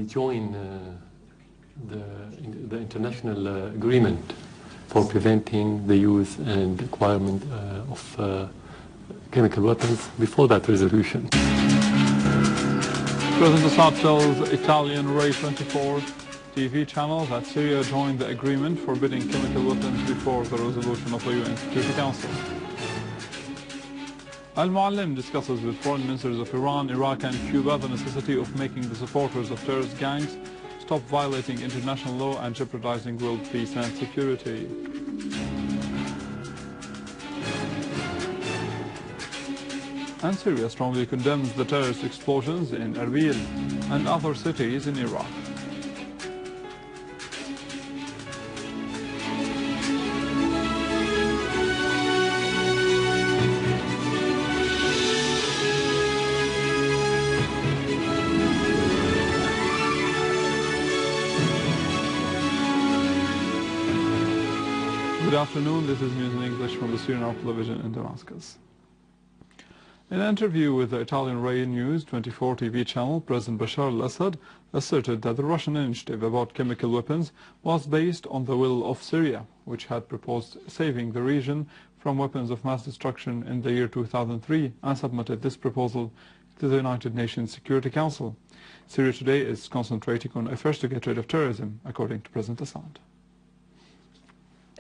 join the international agreement for preventing the use and acquirement of chemical weapons before that resolution. President Assad tells Italian Rai 24 TV channel that Syria joined the agreement forbidding chemical weapons before the resolution of the UN Security Council. Al-Moallem discusses with foreign ministers of Iran, Iraq and Cuba the necessity of making the supporters of terrorist gangs stop violating international law and jeopardizing world peace and security. And Syria strongly condemns the terrorist explosions in Ariel and other cities in Iraq. Good afternoon, this is news in English from the Syrian television in Damascus. In an interview with the Italian Rai News 24 TV channel, President Bashar al-Assad asserted that the Russian initiative about chemical weapons was based on the will of Syria, which had proposed saving the region from weapons of mass destruction in the year 2003 and submitted this proposal to the United Nations Security Council. Syria today is concentrating on efforts to get rid of terrorism, according to President Assad.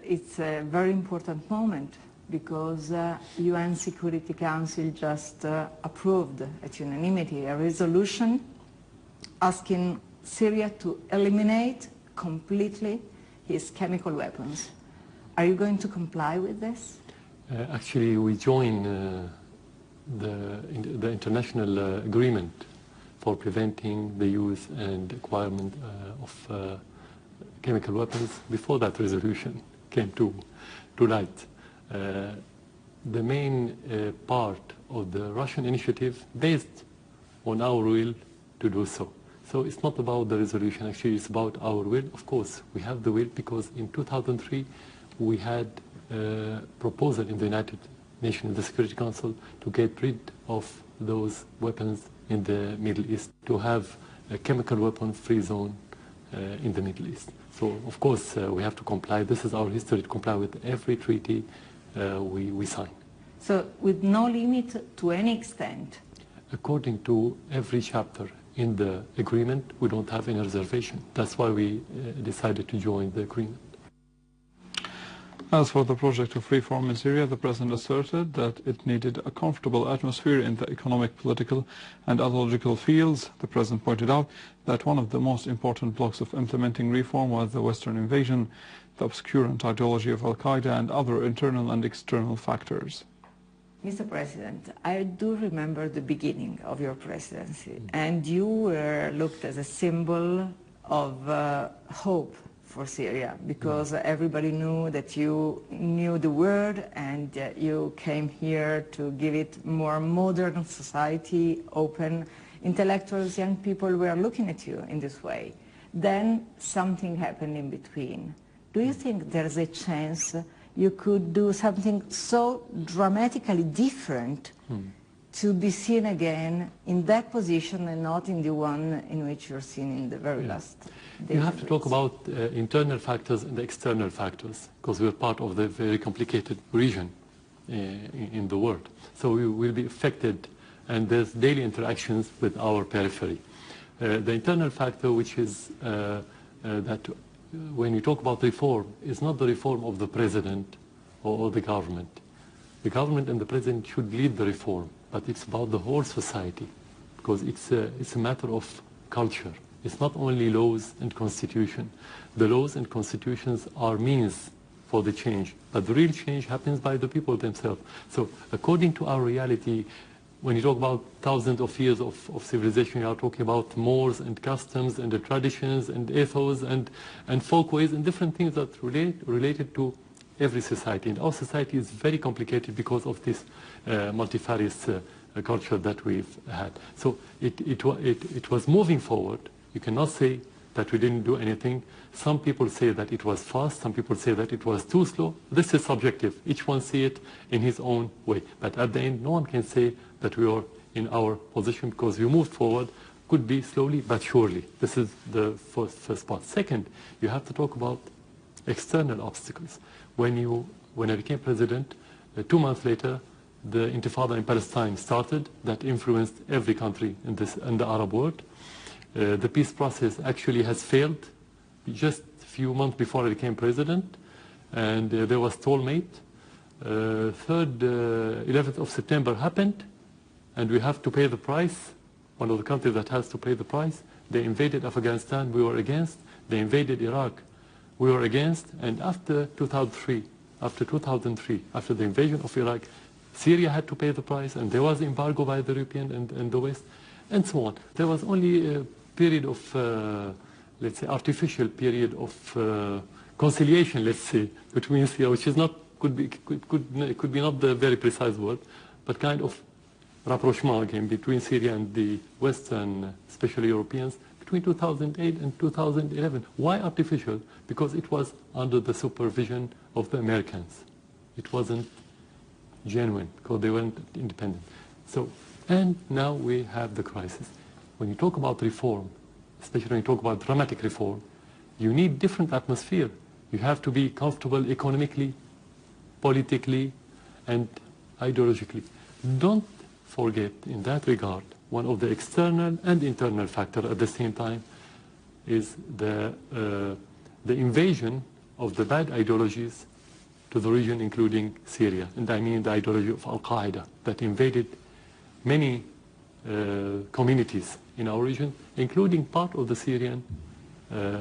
It's a very important moment because UN Security Council just approved at unanimity a resolution asking Syria to eliminate completely its chemical weapons. Are you going to comply with this? Actually, we join the international agreement for preventing the use and acquirement of chemical weapons before that resolution came to light. The main part of the Russian initiative based on our will to do so. So it's not about the resolution, actually it's about our will. Of course, we have the will because in 2003 we had a proposal in the United Nations, the Security Council, to get rid of those weapons in the Middle East, to have a chemical weapon free zone in the Middle East. So, of course, we have to comply. This is our history, to comply with every treaty we sign. So, with no limit to any extent? According to every chapter in the agreement, we don't have any reservation. That's why we decided to join the agreement. As for the project of reform in Syria, the President asserted that it needed a comfortable atmosphere in the economic, political and ideological fields. The President pointed out that one of the most important blocks of implementing reform was the Western invasion, the obscurant ideology of Al-Qaeda and other internal and external factors. Mr. President, I do remember the beginning of your presidency, and you were looked as a symbol of hope for Syria, because everybody knew that you knew the word and you came here to give it more modern society, open. Intellectuals, young people were looking at you in this way. Then something happened in between. Do you think there's a chance you could do something so dramatically different to be seen again in that position and not in the one in which you're seen in the very last days? You have to talk about internal factors and external factors, because we're part of the very complicated region in the world. So we will be affected, and there's daily interactions with our periphery. The internal factor, which is that when you talk about reform, is not the reform of the president or the government. The government and the president should lead the reform, but it's about the whole society, because it's a matter of culture. It's not only laws and constitution. The laws and constitutions are means for the change, but the real change happens by the people themselves. So according to our reality, when you talk about thousands of years of civilization, you are talking about mores and customs and the traditions and ethos and folkways and different things that related to every society. And our society is very complicated because of this multifarious culture that we've had. So it was moving forward. You cannot say that we didn't do anything. Some people say that it was fast, some people say that it was too slow. This is subjective. Each one sees it in his own way. But at the end, no one can say that we are in our position because we moved forward, could be slowly but surely. This is the first part. Second, you have to talk about external obstacles. When I became president, 2 months later, the Intifada in Palestine started. That influenced every country in the Arab world. The peace process actually has failed just a few months before I became president, and there was stalemate. 11th of September happened, and we have to pay the price. One of the countries that has to pay the price. They invaded Afghanistan, we were against. They invaded Iraq, we were against. And after 2003, after the invasion of Iraq, Syria had to pay the price, and there was embargo by the European and the West, and so on. There was only a period of, let's say, artificial period of conciliation, let's say, between Syria, which is not, could be not the very precise word, but kind of rapprochement again between Syria and the Western, especially Europeans, between 2008 and 2011. Why artificial? Because it was under the supervision of the Americans. It wasn't genuine, because they weren't independent. So, and now we have the crisis. When you talk about reform, especially when you talk about dramatic reform, you need different atmosphere. You have to be comfortable economically, politically, and ideologically. Don't forget, in that regard, one of the external and internal factors at the same time is the invasion of the bad ideologies to the region, including Syria. And I mean the ideology of al-Qaeda that invaded many communities in our region, including part of the Syrian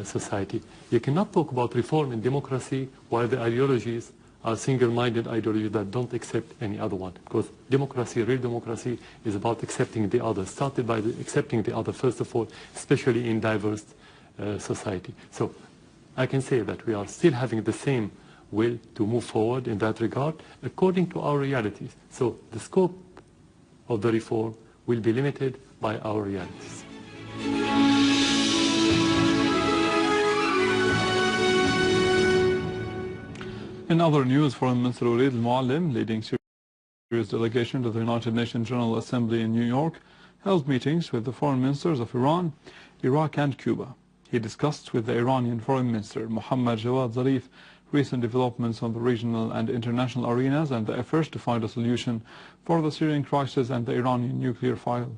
society. You cannot talk about reform and democracy while the ideologies are single-minded ideologies that don't accept any other one. Because democracy, real democracy, is about accepting the other. Started by accepting the other, first of all, especially in diverse society. So I can say that we are still having the same will to move forward in that regard, according to our realities. So the scope of the reform will be limited by our realities. In other news, Foreign Minister Moallem, leading Syria's delegation to the United Nations General Assembly in New York, held meetings with the foreign ministers of Iran, Iraq and Cuba. He discussed with the Iranian Foreign Minister Mohammad Jawad Zarif recent developments on the regional and international arenas and the efforts to find a solution for the Syrian crisis and the Iranian nuclear file,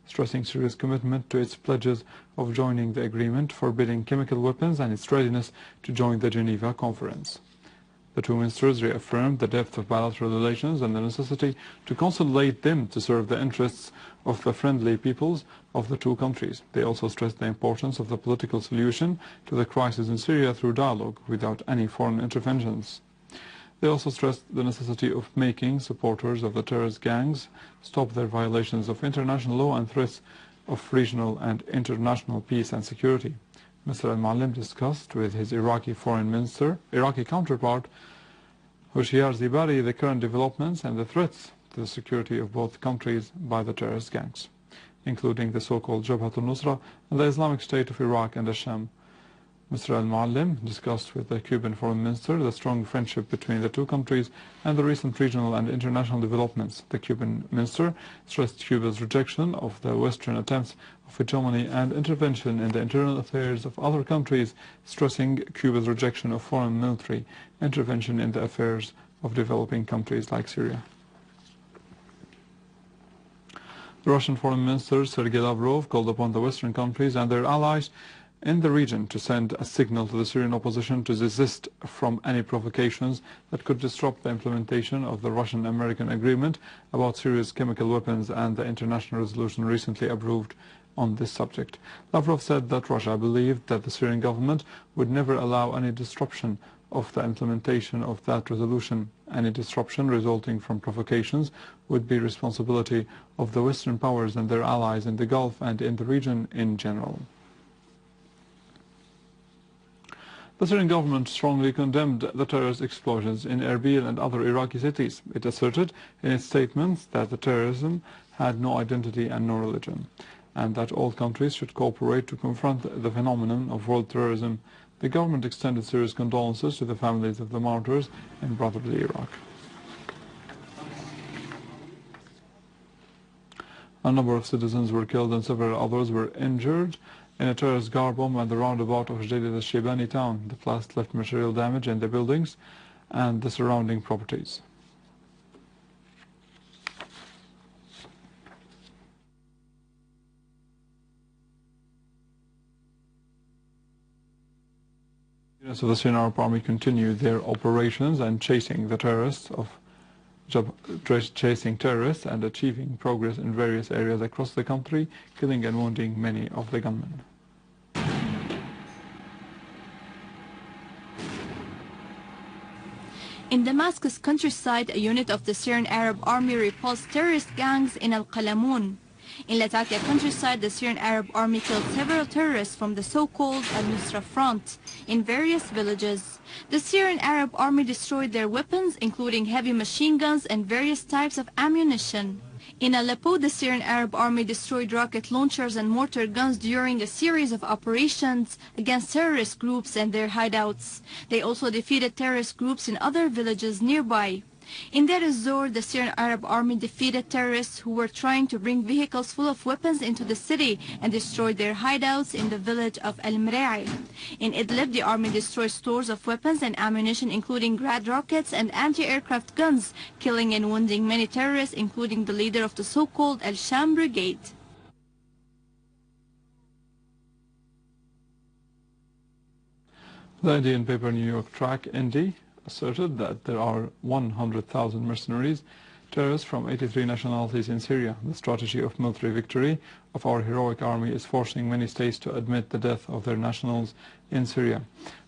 stressing Syria's commitment to its pledges of joining the agreement forbidding chemical weapons and its readiness to join the Geneva Conference. The two ministers reaffirmed the depth of bilateral relations and the necessity to consolidate them to serve the interests of the friendly peoples of the two countries. They also stressed the importance of the political solution to the crisis in Syria through dialogue without any foreign interventions. They also stressed the necessity of making supporters of the terrorist gangs stop their violations of international law and threats of regional and international peace and security. Mr. Al-Moallem discussed with his Iraqi counterpart, Hoshyar Zibari, the current developments and the threats to the security of both countries by the terrorist gangs, including the so-called Jabhat al-Nusra and the Islamic State of Iraq and Asham. Mr. Al-Moallem discussed with the Cuban Foreign Minister the strong friendship between the two countries and the recent regional and international developments. The Cuban minister stressed Cuba's rejection of the Western attempts of hegemony and intervention in the internal affairs of other countries, stressing Cuba's rejection of foreign military intervention in the affairs of developing countries like Syria. The Russian Foreign Minister Sergei Lavrov called upon the Western countries and their allies in the region to send a signal to the Syrian opposition to desist from any provocations that could disrupt the implementation of the Russian-American agreement about Syria's chemical weapons and the international resolution recently approved on this subject. Lavrov said that Russia believed that the Syrian government would never allow any disruption of the implementation of that resolution. Any disruption resulting from provocations would be responsibility of the Western powers and their allies in the Gulf and in the region in general. The Syrian government strongly condemned the terrorist explosions in Erbil and other Iraqi cities. It asserted in its statements that the terrorism had no identity and no religion, and that all countries should cooperate to confront the phenomenon of world terrorism. The government extended serious condolences to the families of the martyrs in brotherly Iraq. A number of citizens were killed and several others were injured in a terrorist car bomb at the roundabout of Jadid al-Shaybani town. The blast left material damage in the buildings and the surrounding properties. Units of the Syrian Arab Army continue their operations and chasing terrorists and achieving progress in various areas across the country, killing and wounding many of the gunmen. In Damascus countryside, a unit of the Syrian Arab Army repulsed terrorist gangs in Al-Qalamun. In Latakia countryside, the Syrian Arab Army killed several terrorists from the so-called Al-Nusra Front in various villages. The Syrian Arab Army destroyed their weapons, including heavy machine guns and various types of ammunition. In Aleppo, the Syrian Arab Army destroyed rocket launchers and mortar guns during a series of operations against terrorist groups and their hideouts. They also defeated terrorist groups in other villages nearby. In Deir ez-Zor, the Syrian Arab Army defeated terrorists who were trying to bring vehicles full of weapons into the city and destroyed their hideouts in the village of Al-Mra'i. In Idlib, the army destroyed stores of weapons and ammunition, including Grad rockets and anti-aircraft guns, killing and wounding many terrorists, including the leader of the so-called Al-Sham Brigade. The Indian paper New York track Indy asserted that there are 100,000 mercenaries, terrorists from 83 nationalities in Syria. The strategy of military victory of our heroic army is forcing many states to admit the death of their nationals in Syria.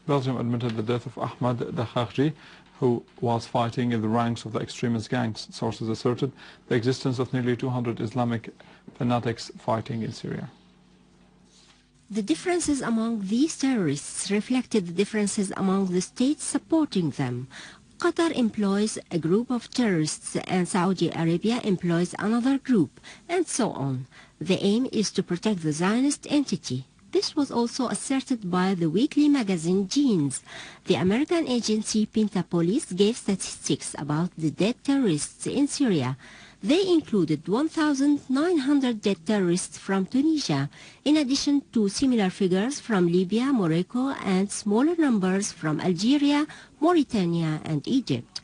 Belgium admitted the death of Ahmad Dakhakhi, who was fighting in the ranks of the extremist gangs. Sources asserted the existence of nearly 200 Islamic fanatics fighting in Syria. The differences among these terrorists reflected the differences among the states supporting them. Qatar employs a group of terrorists and Saudi Arabia employs another group, and so on. The aim is to protect the Zionist entity. This was also asserted by the weekly magazine Genes. The American agency Pentapolis gave statistics about the dead terrorists in Syria. They included 1,900 dead terrorists from Tunisia, in addition to similar figures from Libya, Morocco, and smaller numbers from Algeria, Mauritania, and Egypt.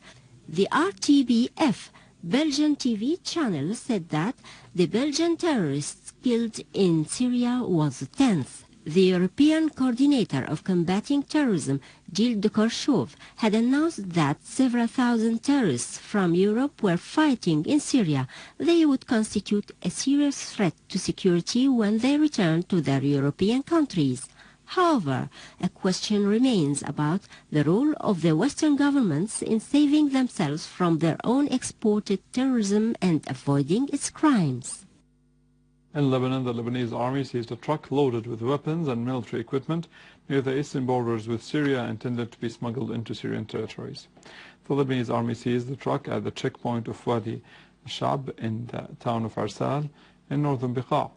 The RTBF Belgian TV channel said that the Belgian terrorists killed in Syria was the 10th. The European Coordinator of Combating Terrorism, Gilles de Korchov, had announced that several thousand terrorists from Europe were fighting in Syria. They would constitute a serious threat to security when they return to their European countries. However, a question remains about the role of the Western governments in saving themselves from their own exported terrorism and avoiding its crimes. In Lebanon, the Lebanese army seized a truck loaded with weapons and military equipment near the eastern borders with Syria intended to be smuggled into Syrian territories. The Lebanese army seized the truck at the checkpoint of Wadi Shab in the town of Ariel in northern Beqa.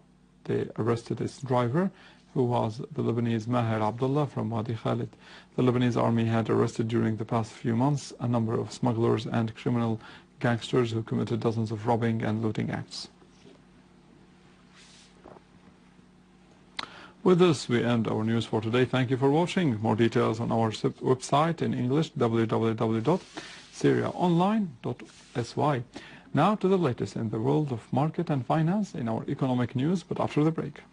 They arrested its driver, who was the Lebanese Maher Abdullah from Wadi Khalid. The Lebanese army had arrested during the past few months a number of smugglers and criminal gangsters who committed dozens of robbing and looting acts. With this, we end our news for today. Thank you for watching. More details on our website in English, www.syriaonline.sy. Now to the latest in the world of market and finance in our economic news, but after the break.